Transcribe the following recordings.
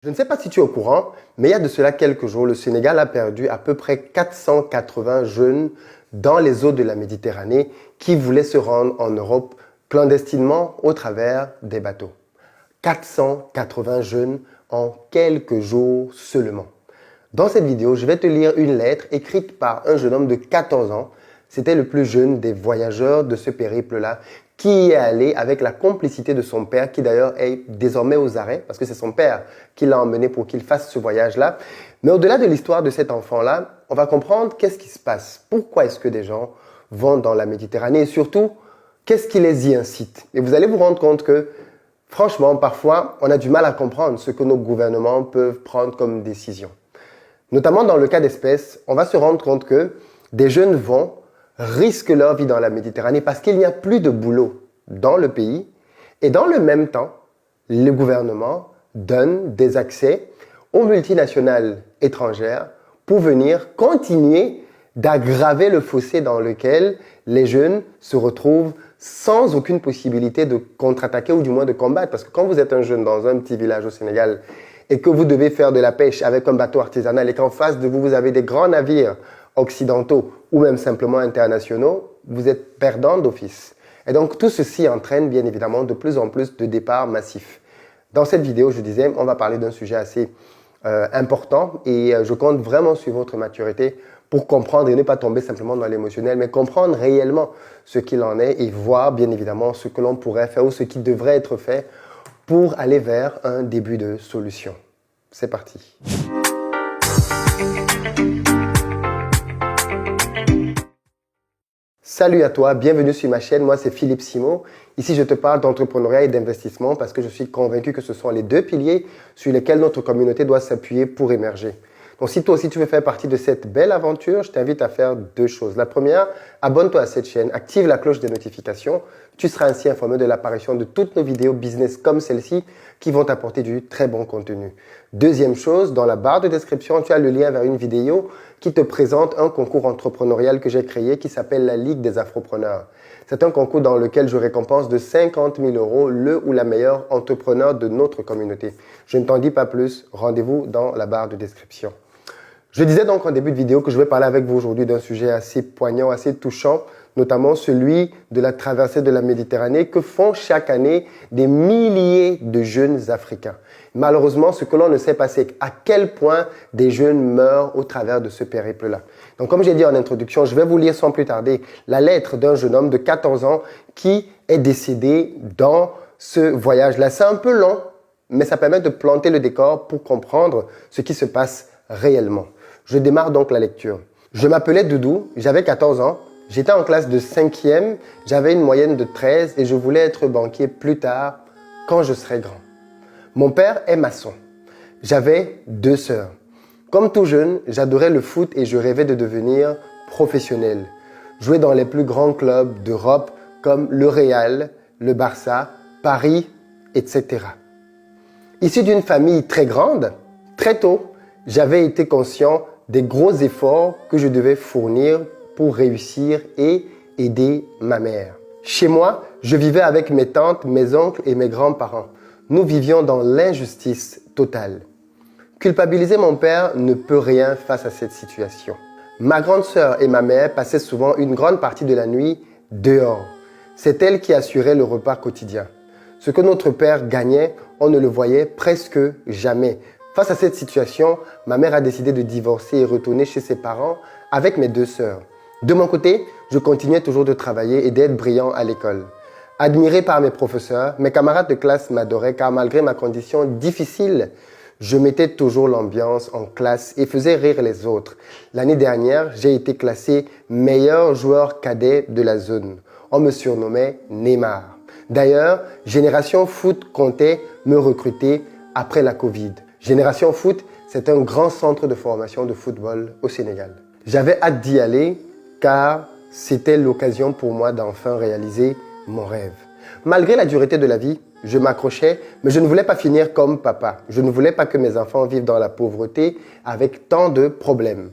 Je ne sais pas si tu es au courant, mais il y a de cela quelques jours, le Sénégal a perdu à peu près 480 jeunes dans les eaux de la Méditerranée qui voulaient se rendre en Europe clandestinement au travers des bateaux. 480 jeunes en quelques jours seulement. Dans cette vidéo, je vais te lire une lettre écrite par un jeune homme de 14 ans. C'était le plus jeune des voyageurs de ce périple-là, qui y est allé avec la complicité de son père, qui d'ailleurs est désormais aux arrêts, parce que c'est son père qui l'a emmené pour qu'il fasse ce voyage-là. Mais au-delà de l'histoire de cet enfant-là, on va comprendre qu'est-ce qui se passe. Pourquoi est-ce que des gens vont dans la Méditerranée et surtout, qu'est-ce qui les y incite. Et vous allez vous rendre compte que, franchement, parfois, on a du mal à comprendre ce que nos gouvernements peuvent prendre comme décision. Notamment dans le cas d'espèce, on va se rendre compte que des jeunes risquent leur vie dans la Méditerranée parce qu'il n'y a plus de boulot dans le pays et dans le même temps, le gouvernement donne des accès aux multinationales étrangères pour venir continuer d'aggraver le fossé dans lequel les jeunes se retrouvent sans aucune possibilité de contre-attaquer ou du moins de combattre. Parce que quand vous êtes un jeune dans un petit village au Sénégal et que vous devez faire de la pêche avec un bateau artisanal et qu'en face de vous, vous avez des grands navires occidentaux ou même simplement internationaux, vous êtes perdant d'office. Et donc tout ceci entraîne bien évidemment de plus en plus de départs massifs. Dans cette vidéo, je disais, on va parler d'un sujet assez important et je compte vraiment sur votre maturité pour comprendre et ne pas tomber simplement dans l'émotionnel, mais comprendre réellement ce qu'il en est et voir bien évidemment ce que l'on pourrait faire ou ce qui devrait être fait pour aller vers un début de solution. C'est parti. Salut à toi, bienvenue sur ma chaîne, moi c'est Philippe Simo. Ici je te parle d'entrepreneuriat et d'investissement parce que je suis convaincu que ce sont les deux piliers sur lesquels notre communauté doit s'appuyer pour émerger. Donc si toi aussi tu veux faire partie de cette belle aventure, je t'invite à faire deux choses. La première, abonne-toi à cette chaîne, active la cloche des notifications. Tu seras ainsi informé de l'apparition de toutes nos vidéos business comme celle-ci qui vont t'apporter du très bon contenu. Deuxième chose, dans la barre de description, tu as le lien vers une vidéo qui te présente un concours entrepreneurial que j'ai créé qui s'appelle la Ligue des Afropreneurs. C'est un concours dans lequel je récompense de 50 000 € le ou la meilleure entrepreneur de notre communauté. Je ne t'en dis pas plus, rendez-vous dans la barre de description. Je disais donc en début de vidéo que je vais parler avec vous aujourd'hui d'un sujet assez poignant, assez touchant, notamment celui de la traversée de la Méditerranée que font chaque année des milliers de jeunes Africains. Malheureusement, ce que l'on ne sait pas, c'est à quel point des jeunes meurent au travers de ce périple-là. Donc, comme j'ai dit en introduction, je vais vous lire sans plus tarder la lettre d'un jeune homme de 14 ans qui est décédé dans ce voyage-là. C'est un peu long, mais ça permet de planter le décor pour comprendre ce qui se passe réellement. Je démarre donc la lecture. Je m'appelais Doudou, j'avais 14 ans, j'étais en classe de 5e, j'avais une moyenne de 13 et je voulais être banquier plus tard quand je serais grand. Mon père est maçon. J'avais 2 sœurs. Comme tout jeune, j'adorais le foot et je rêvais de devenir professionnel. Jouer dans les plus grands clubs d'Europe comme le Real, le Barça, Paris, etc. Issu d'une famille très grande, très tôt, j'avais été conscient des gros efforts que je devais fournir pour réussir et aider ma mère. Chez moi, je vivais avec mes tantes, mes oncles et mes grands-parents. Nous vivions dans l'injustice totale. Culpabiliser mon père ne peut rien face à cette situation. Ma grande sœur et ma mère passaient souvent une grande partie de la nuit dehors. C'est elle qui assurait le repas quotidien. Ce que notre père gagnait, on ne le voyait presque jamais. Face à cette situation, ma mère a décidé de divorcer et retourner chez ses parents avec mes 2 sœurs. De mon côté, je continuais toujours de travailler et d'être brillant à l'école. Admiré par mes professeurs, mes camarades de classe m'adoraient car malgré ma condition difficile, je mettais toujours l'ambiance en classe et faisais rire les autres. L'année dernière, j'ai été classé meilleur joueur cadet de la zone. On me surnommait Neymar. D'ailleurs, Génération Foot comptait me recruter après la Covid. Génération Foot, c'est un grand centre de formation de football au Sénégal. J'avais hâte d'y aller car c'était l'occasion pour moi d'enfin réaliser mon rêve. Malgré la dureté de la vie, je m'accrochais, mais je ne voulais pas finir comme papa. Je ne voulais pas que mes enfants vivent dans la pauvreté avec tant de problèmes.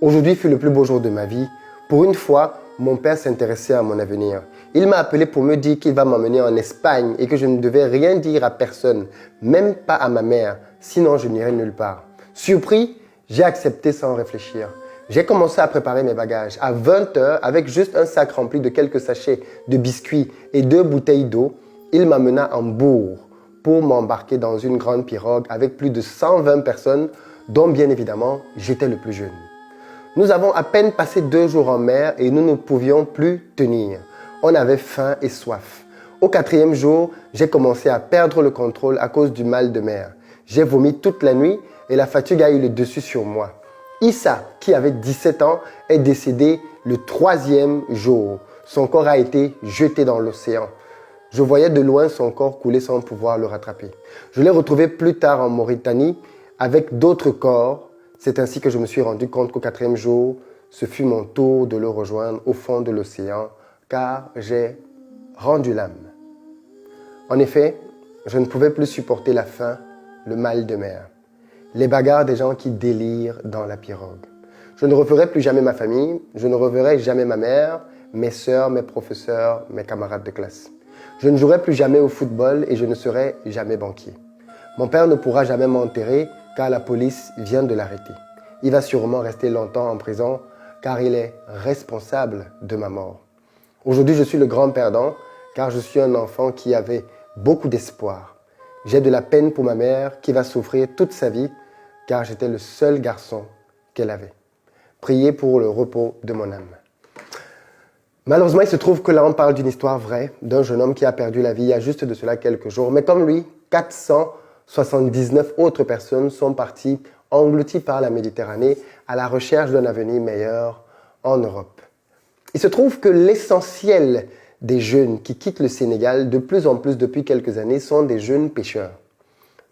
Aujourd'hui fut le plus beau jour de ma vie. Pour une fois, mon père s'intéressait à mon avenir. Il m'a appelé pour me dire qu'il va m'emmener en Espagne et que je ne devais rien dire à personne, même pas à ma mère, sinon je n'irai nulle part. Surpris, j'ai accepté sans réfléchir. J'ai commencé à préparer mes bagages. À 20 h, avec juste un sac rempli de quelques sachets de biscuits et 2 bouteilles d'eau, il m'amena en Bourg pour m'embarquer dans une grande pirogue avec plus de 120 personnes, dont bien évidemment, j'étais le plus jeune. Nous avons à peine passé 2 jours en mer et nous ne pouvions plus tenir. On avait faim et soif. Au 4e jour, j'ai commencé à perdre le contrôle à cause du mal de mer. J'ai vomi toute la nuit et la fatigue a eu le dessus sur moi. Issa, qui avait 17 ans, est décédé le 3e jour. Son corps a été jeté dans l'océan. Je voyais de loin son corps couler sans pouvoir le rattraper. Je l'ai retrouvé plus tard en Mauritanie avec d'autres corps. C'est ainsi que je me suis rendu compte qu'au 4e jour, ce fut mon tour de le rejoindre au fond de l'océan, car j'ai rendu l'âme. En effet, je ne pouvais plus supporter la faim, le mal de mer, les bagarres des gens qui délirent dans la pirogue. Je ne reverrai plus jamais ma famille, je ne reverrai jamais ma mère, mes sœurs, mes professeurs, mes camarades de classe. Je ne jouerai plus jamais au football et je ne serai jamais banquier. Mon père ne pourra jamais m'enterrer car la police vient de l'arrêter. Il va sûrement rester longtemps en prison car il est responsable de ma mort. Aujourd'hui, je suis le grand perdant car je suis un enfant qui avait beaucoup d'espoir. J'ai de la peine pour ma mère qui va souffrir toute sa vie car j'étais le seul garçon qu'elle avait. Priez pour le repos de mon âme. Malheureusement, il se trouve que là, on parle d'une histoire vraie d'un jeune homme qui a perdu la vie il y a juste de cela quelques jours. Mais comme lui, 479 autres personnes sont parties englouties par la Méditerranée à la recherche d'un avenir meilleur en Europe. Il se trouve que l'essentiel des jeunes qui quittent le Sénégal de plus en plus depuis quelques années sont des jeunes pêcheurs.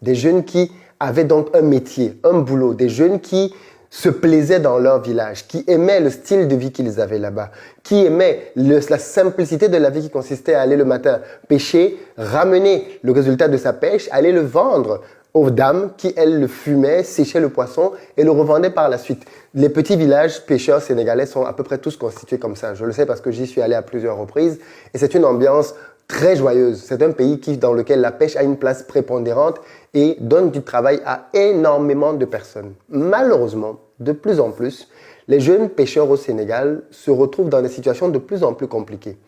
Des jeunes qui avaient donc un métier, un boulot, des jeunes qui se plaisaient dans leur village, qui aimaient le style de vie qu'ils avaient là-bas, qui aimaient la simplicité de la vie qui consistait à aller le matin pêcher, ramener le résultat de sa pêche, aller le vendre aux dames qui, elles, le fumaient, séchaient le poisson et le revendaient par la suite. Les petits villages pêcheurs sénégalais sont à peu près tous constitués comme ça. Je le sais parce que j'y suis allé à plusieurs reprises et c'est une ambiance très joyeuse. C'est un pays dans lequel la pêche a une place prépondérante et donne du travail à énormément de personnes. Malheureusement, de plus en plus, les jeunes pêcheurs au Sénégal se retrouvent dans des situations de plus en plus compliquées.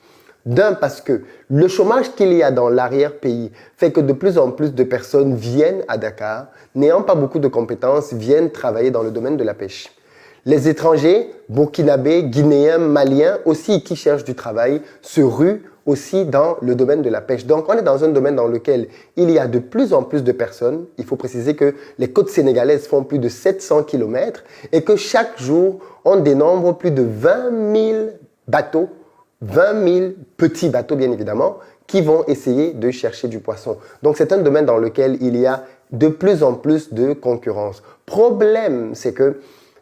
D'un, parce que le chômage qu'il y a dans l'arrière-pays fait que de plus en plus de personnes viennent à Dakar, n'ayant pas beaucoup de compétences, viennent travailler dans le domaine de la pêche. Les étrangers, burkinabés, guinéens, maliens aussi qui cherchent du travail, se ruent aussi dans le domaine de la pêche. Donc, on est dans un domaine dans lequel il y a de plus en plus de personnes. Il faut préciser que les côtes sénégalaises font plus de 700 km et que chaque jour, on dénombre plus de 20 000 bateaux, 20 000 petits bateaux bien évidemment, qui vont essayer de chercher du poisson. Donc, c'est un domaine dans lequel il y a de plus en plus de concurrence. Problème, c'est que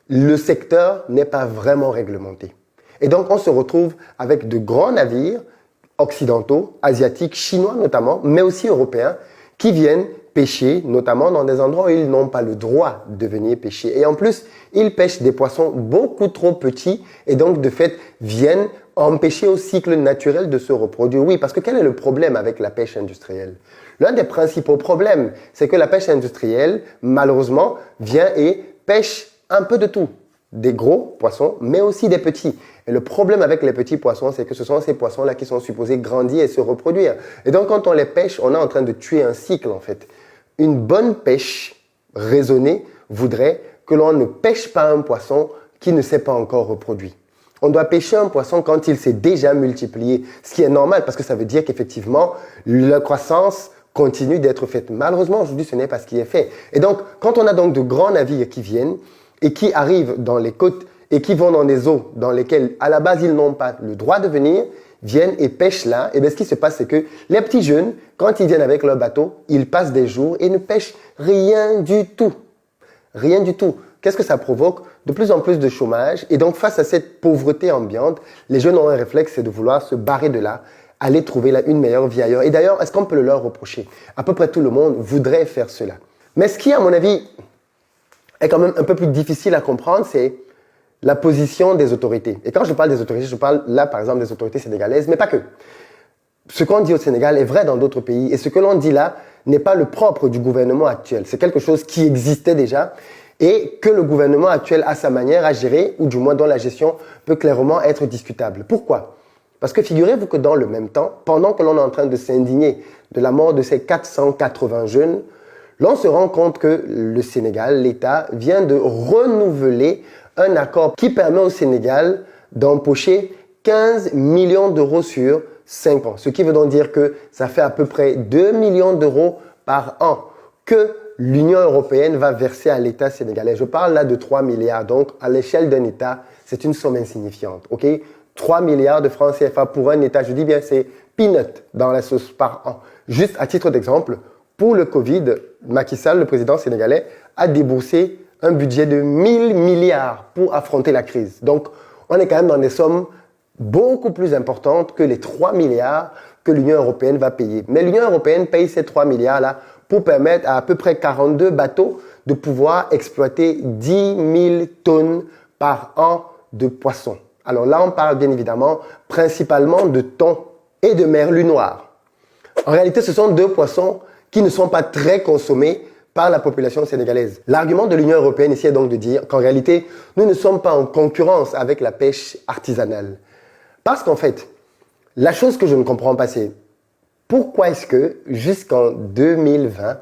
le secteur n'est pas vraiment réglementé. Et donc, on se retrouve avec de grands navires occidentaux, asiatiques, chinois notamment, mais aussi européens, qui viennent pêcher, notamment dans des endroits où ils n'ont pas le droit de venir pêcher. Et en plus, ils pêchent des poissons beaucoup trop petits et donc, de fait, viennent empêcher au cycle naturel de se reproduire. Oui, parce que quel est le problème avec la pêche industrielle? L'un des principaux problèmes, c'est que la pêche industrielle, malheureusement, vient et pêche un peu de tout. Des gros poissons, mais aussi des petits. Et le problème avec les petits poissons, c'est que ce sont ces poissons-là qui sont supposés grandir et se reproduire. Et donc, quand on les pêche, on est en train de tuer un cycle, en fait. Une bonne pêche raisonnée voudrait que l'on ne pêche pas un poisson qui ne s'est pas encore reproduit. On doit pêcher un poisson quand il s'est déjà multiplié, ce qui est normal parce que ça veut dire qu'effectivement, la croissance continue d'être faite. Malheureusement, aujourd'hui, ce n'est pas ce qui est fait. Et donc, quand on a donc de grands navires qui viennent et qui arrivent dans les côtes et qui vont dans des eaux dans lesquelles, à la base, ils n'ont pas le droit de venir, viennent et pêchent là, et bien ce qui se passe, c'est que les petits jeunes, quand ils viennent avec leur bateau, ils passent des jours et ne pêchent rien du tout. Rien du tout. Qu'est-ce que ça provoque? De plus en plus de chômage. Et donc, face à cette pauvreté ambiante, les jeunes ont un réflexe, c'est de vouloir se barrer de là, aller trouver là une meilleure vie ailleurs. Et d'ailleurs, est-ce qu'on peut le leur reprocher? À peu près tout le monde voudrait faire cela. Mais ce qui, à mon avis, est quand même un peu plus difficile à comprendre, c'est la position des autorités. Et quand je parle des autorités, je parle là, par exemple, des autorités sénégalaises, mais pas que. ce qu'on dit au Sénégal est vrai dans d'autres pays. Et ce que l'on dit là n'est pas le propre du gouvernement actuel. C'est quelque chose qui existait déjà et que le gouvernement actuel a sa manière à gérer, ou du moins dont la gestion peut clairement être discutable. Pourquoi ? Parce que figurez-vous que dans le même temps, pendant que l'on est en train de s'indigner de la mort de ces 480 jeunes, l'on se rend compte que le Sénégal, l'État, vient de renouveler un accord qui permet au Sénégal d'empocher 15 millions d'euros sur 5 ans. Ce qui veut donc dire que ça fait à peu près 2 millions d'euros par an que l'Union européenne va verser à l'État sénégalais. Je parle là de 3 milliards. Donc, à l'échelle d'un État, c'est une somme insignifiante. OK ? 3 milliards de francs CFA pour un État, je dis bien, c'est peanut dans la sauce par an. Juste à titre d'exemple, pour le Covid, Macky Sall, le président sénégalais, a déboursé un budget de 1000 milliards pour affronter la crise. Donc, on est quand même dans des sommes beaucoup plus importantes que les 3 milliards que l'Union européenne va payer. Mais l'Union européenne paye ces 3 milliards-là pour permettre à peu près 42 bateaux de pouvoir exploiter 10 000 tonnes par an de poissons. Alors là, on parle bien évidemment principalement de thon et de merlu noir. En réalité, ce sont deux poissons qui ne sont pas très consommés par la population sénégalaise. L'argument de l'Union européenne ici est donc de dire qu'en réalité, nous ne sommes pas en concurrence avec la pêche artisanale. Parce qu'en fait, la chose que je ne comprends pas, c'est pourquoi est-ce que jusqu'en 2020,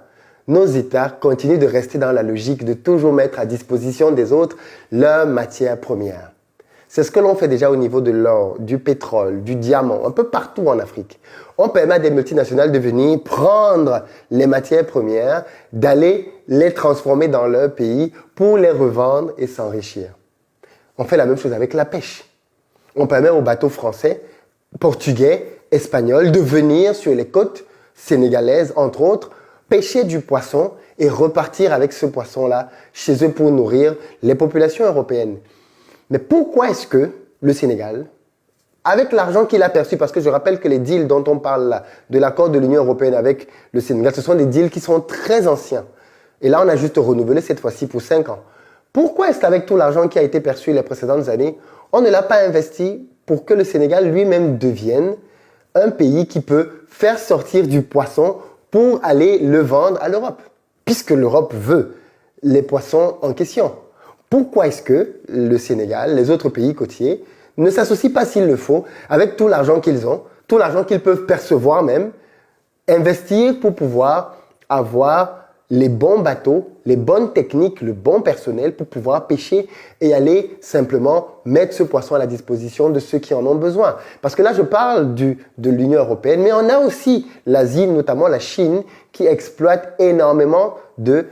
nos États continuent de rester dans la logique de toujours mettre à disposition des autres leurs matières premières. C'est ce que l'on fait déjà au niveau de l'or, du pétrole, du diamant, un peu partout en Afrique. On permet à des multinationales de venir prendre les matières premières, d'aller les transformer dans leur pays pour les revendre et s'enrichir. On fait la même chose avec la pêche. On permet aux bateaux français, portugais, espagnols de venir sur les côtes sénégalaises, entre autres, pêcher du poisson et repartir avec ce poisson-là chez eux pour nourrir les populations européennes. Mais pourquoi est-ce que le Sénégal, avec l'argent qu'il a perçu, parce que je rappelle que les deals dont on parle là, de l'accord de l'Union européenne avec le Sénégal, ce sont des deals qui sont très anciens. Et là, on a juste renouvelé cette fois-ci pour 5 ans. Pourquoi est-ce qu'avec tout l'argent qui a été perçu les précédentes années, on ne l'a pas investi pour que le Sénégal lui-même devienne un pays qui peut faire sortir du poisson pour aller le vendre à l'Europe, puisque l'Europe veut les poissons en question. Pourquoi est-ce que le Sénégal, les autres pays côtiers, ne s'associent pas s'il le faut, avec tout l'argent qu'ils ont, tout l'argent qu'ils peuvent percevoir même, investir pour pouvoir avoir les bons bateaux, les bonnes techniques, le bon personnel pour pouvoir pêcher et aller simplement mettre ce poisson à la disposition de ceux qui en ont besoin. Parce que là, je parle de l'Union européenne, mais on a aussi l'Asie, notamment la Chine, qui exploite énormément de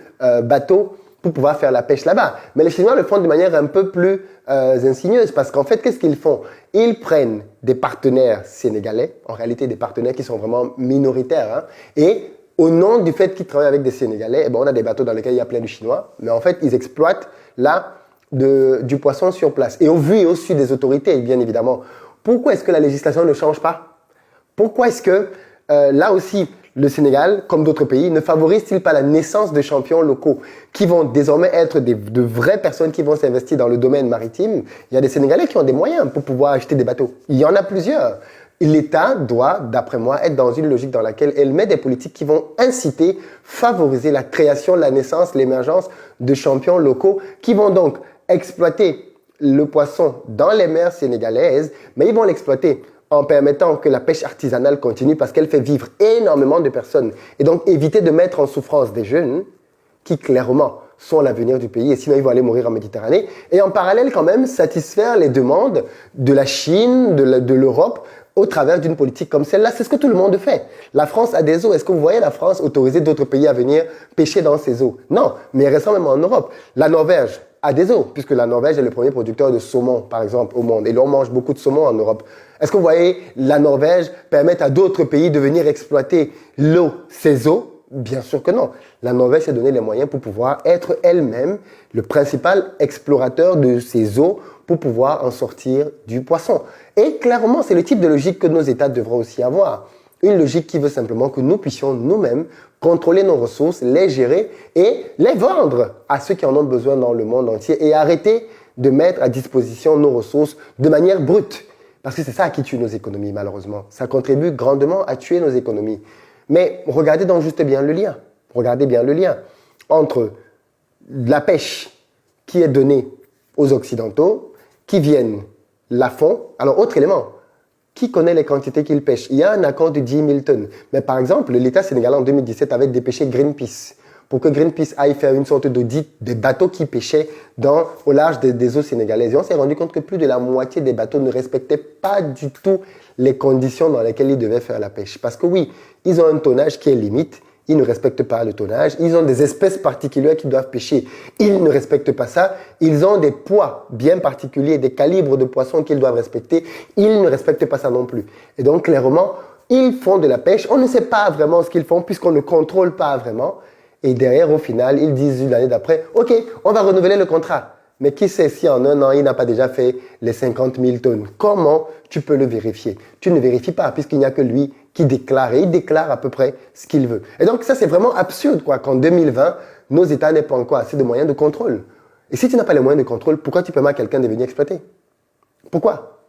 bateaux pour pouvoir faire la pêche là-bas. Mais les Chinois le font de manière un peu plus insigneuse parce qu'en fait, qu'est-ce qu'ils font ? Ils prennent des partenaires sénégalais, en réalité des partenaires qui sont vraiment minoritaires, et au nom du fait qu'ils travaillent avec des Sénégalais, on a des bateaux dans lesquels il y a plein de Chinois, mais en fait, ils exploitent là du poisson sur place. Et au vu et au su des autorités, bien évidemment. Pourquoi est-ce que la législation ne change pas ? Pourquoi est-ce que là aussi, le Sénégal, comme d'autres pays, ne favorise-t-il pas la naissance de champions locaux qui vont désormais être de vraies personnes qui vont s'investir dans le domaine maritime ? Il y a des Sénégalais qui ont des moyens pour pouvoir acheter des bateaux. Il y en a plusieurs. L'État doit, d'après moi, être dans une logique dans laquelle elle met des politiques qui vont inciter, favoriser la création, la naissance, l'émergence de champions locaux qui vont donc exploiter le poisson dans les mers sénégalaises, mais ils vont l'exploiter en permettant que la pêche artisanale continue parce qu'elle fait vivre énormément de personnes. Et donc, éviter de mettre en souffrance des jeunes qui, clairement, sont l'avenir du pays et sinon ils vont aller mourir en Méditerranée. Et en parallèle, quand même, satisfaire les demandes de la Chine, de l'Europe, au travers d'une politique comme celle-là. C'est ce que tout le monde fait. La France a des eaux. Est-ce que vous voyez la France autoriser d'autres pays à venir pêcher dans ses eaux ? Non, mais récemment même en Europe. La Norvège a des eaux, puisque la Norvège est le premier producteur de saumon, par exemple, au monde. Et l'on mange beaucoup de saumon en Europe. Est-ce que vous voyez la Norvège permettre à d'autres pays de venir exploiter l'eau, ses eaux ? Bien sûr que non. La Norvège s'est donné les moyens pour pouvoir être elle-même le principal explorateur de ses eaux pour pouvoir en sortir du poisson. Et clairement, c'est le type de logique que nos États devront aussi avoir. Une logique qui veut simplement que nous puissions nous-mêmes contrôler nos ressources, les gérer et les vendre à ceux qui en ont besoin dans le monde entier et arrêter de mettre à disposition nos ressources de manière brute. Parce que c'est ça qui tue nos économies, malheureusement. Ça contribue grandement à tuer nos économies. Mais regardez donc juste bien le lien. Regardez bien le lien entre la pêche qui est donnée aux Occidentaux, qui viennent la font. Alors, autre élément, qui connaît les quantités qu'ils pêchent? Il y a un accord de 10 000 tonnes. Mais par exemple, l'État sénégalais en 2017 avait dépêché Greenpeace pour que Greenpeace aille faire une sorte d'audit des bateaux qui pêchaient au large des eaux sénégalaises. Et on s'est rendu compte que plus de la moitié des bateaux ne respectaient pas du tout les conditions dans lesquelles ils devaient faire la pêche. Parce que oui, ils ont un tonnage qui est limite, ils ne respectent pas le tonnage, ils ont des espèces particulières qu'ils doivent pêcher, ils ne respectent pas ça, ils ont des poids bien particuliers, des calibres de poissons qu'ils doivent respecter, ils ne respectent pas ça non plus. Et donc clairement, ils font de la pêche, on ne sait pas vraiment ce qu'ils font puisqu'on ne contrôle pas vraiment. Et derrière, au final, ils disent l'année d'après, OK, on va renouveler le contrat. Mais qui sait si en un an, il n'a pas déjà fait les 50 000 tonnes? Comment tu peux le vérifier? Tu ne vérifies pas puisqu'il n'y a que lui qui déclare. Et il déclare à peu près ce qu'il veut. Et donc ça, c'est vraiment absurde qu'en 2020, nos États n'aient pas encore assez de moyens de contrôle. Et si tu n'as pas les moyens de contrôle, pourquoi tu permets à quelqu'un de venir exploiter? Pourquoi?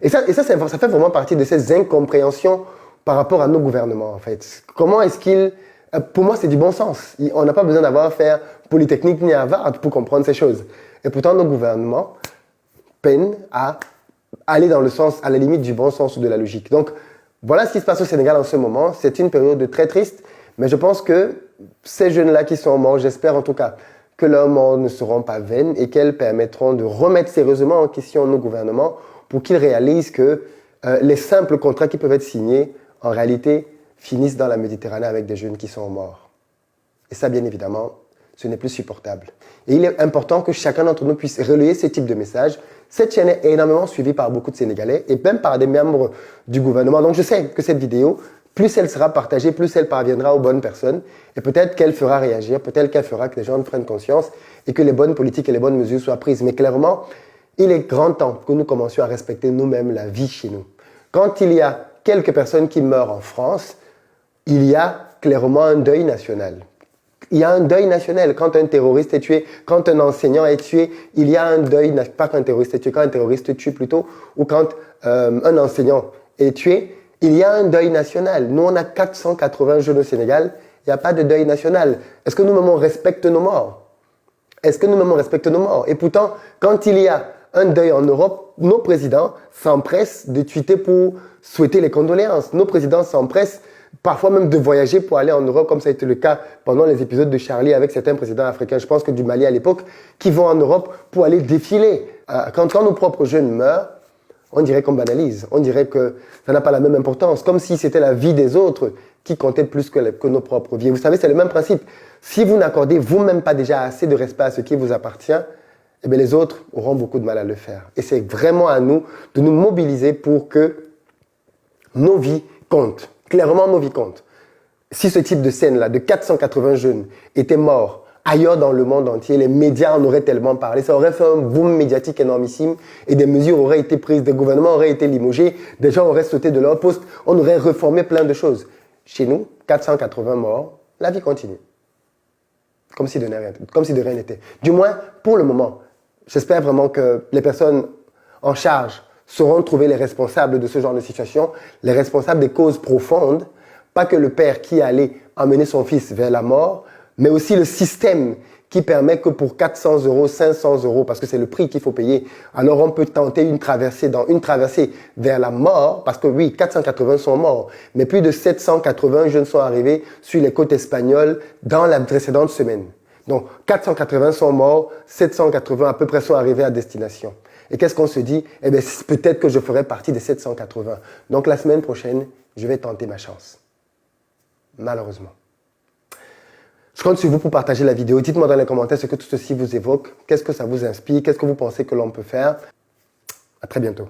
Et ça fait vraiment partie de ces incompréhensions par rapport à nos gouvernements, en fait. Comment est-ce qu'ils... Pour moi, c'est du bon sens. On n'a pas besoin d'avoir fait Polytechnique ni Harvard pour comprendre ces choses. Et pourtant, nos gouvernements peinent à aller dans le sens, à la limite du bon sens ou de la logique. Donc, voilà ce qui se passe au Sénégal en ce moment. C'est une période très triste, mais je pense que ces jeunes-là qui sont morts, j'espère en tout cas que leurs morts ne seront pas vaines et qu'elles permettront de remettre sérieusement en question nos gouvernements pour qu'ils réalisent que les simples contrats qui peuvent être signés, en réalité, finissent dans la Méditerranée avec des jeunes qui sont morts. Et ça, bien évidemment, ce n'est plus supportable. Et il est important que chacun d'entre nous puisse relayer ce type de message. Cette chaîne est énormément suivie par beaucoup de Sénégalais et même par des membres du gouvernement. Donc je sais que cette vidéo, plus elle sera partagée, plus elle parviendra aux bonnes personnes. Et peut-être qu'elle fera réagir, peut-être qu'elle fera que les gens prennent conscience et que les bonnes politiques et les bonnes mesures soient prises. Mais clairement, il est grand temps que nous commencions à respecter nous-mêmes la vie chez nous. Quand il y a quelques personnes qui meurent en France, il y a clairement un deuil national. Il y a un deuil national. Quand un terroriste est tué, quand un enseignant est tué, il y a un deuil, pas quand un terroriste est tué, quand un terroriste tue plutôt, ou quand un enseignant est tué, il y a un deuil national. Nous, on a 480 jeunes au Sénégal, il n'y a pas de deuil national. Est-ce que nous-mêmes, on respecte nos morts? Est-ce que nous-mêmes, on respecte nos morts? Et pourtant, quand il y a un deuil en Europe, nos présidents s'empressent de tweeter pour souhaiter les condoléances. Nos présidents s'empressent parfois même de voyager pour aller en Europe, comme ça a été le cas pendant les épisodes de Charlie avec certains présidents africains, je pense que du Mali à l'époque, qui vont en Europe pour aller défiler. Quand nos propres jeunes meurent, on dirait qu'on banalise, on dirait que ça n'a pas la même importance, comme si c'était la vie des autres qui comptait plus que nos propres vies. Vous savez, c'est le même principe. Si vous n'accordez vous-même pas déjà assez de respect à ce qui vous appartient, eh bien les autres auront beaucoup de mal à le faire. Et c'est vraiment à nous de nous mobiliser pour que nos vies comptent. Clairement, nos vies comptent. Si ce type de scène-là, de 480 jeunes, était mort ailleurs dans le monde entier, les médias en auraient tellement parlé, ça aurait fait un boom médiatique énormissime et des mesures auraient été prises, des gouvernements auraient été limogés, des gens auraient sauté de leur poste, on aurait reformé plein de choses. Chez nous, 480 morts, la vie continue. Comme si de rien n'était. Du moins, pour le moment. J'espère vraiment que les personnes en charge sauront trouver les responsables de ce genre de situation, les responsables des causes profondes, pas que le père qui allait emmener son fils vers la mort, mais aussi le système qui permet que pour 400 euros, 500 euros, parce que c'est le prix qu'il faut payer, alors on peut tenter une traversée vers la mort, parce que oui, 480 sont morts, mais plus de 780 jeunes sont arrivés sur les côtes espagnoles dans la précédente semaine. Donc 480 sont morts, 780 à peu près sont arrivés à destination. Et qu'est-ce qu'on se dit? Eh bien, peut-être que je ferai partie des 780. Donc, la semaine prochaine, je vais tenter ma chance. Malheureusement. Je compte sur vous pour partager la vidéo. Dites-moi dans les commentaires ce que tout ceci vous évoque. Qu'est-ce que ça vous inspire? Qu'est-ce que vous pensez que l'on peut faire? À très bientôt.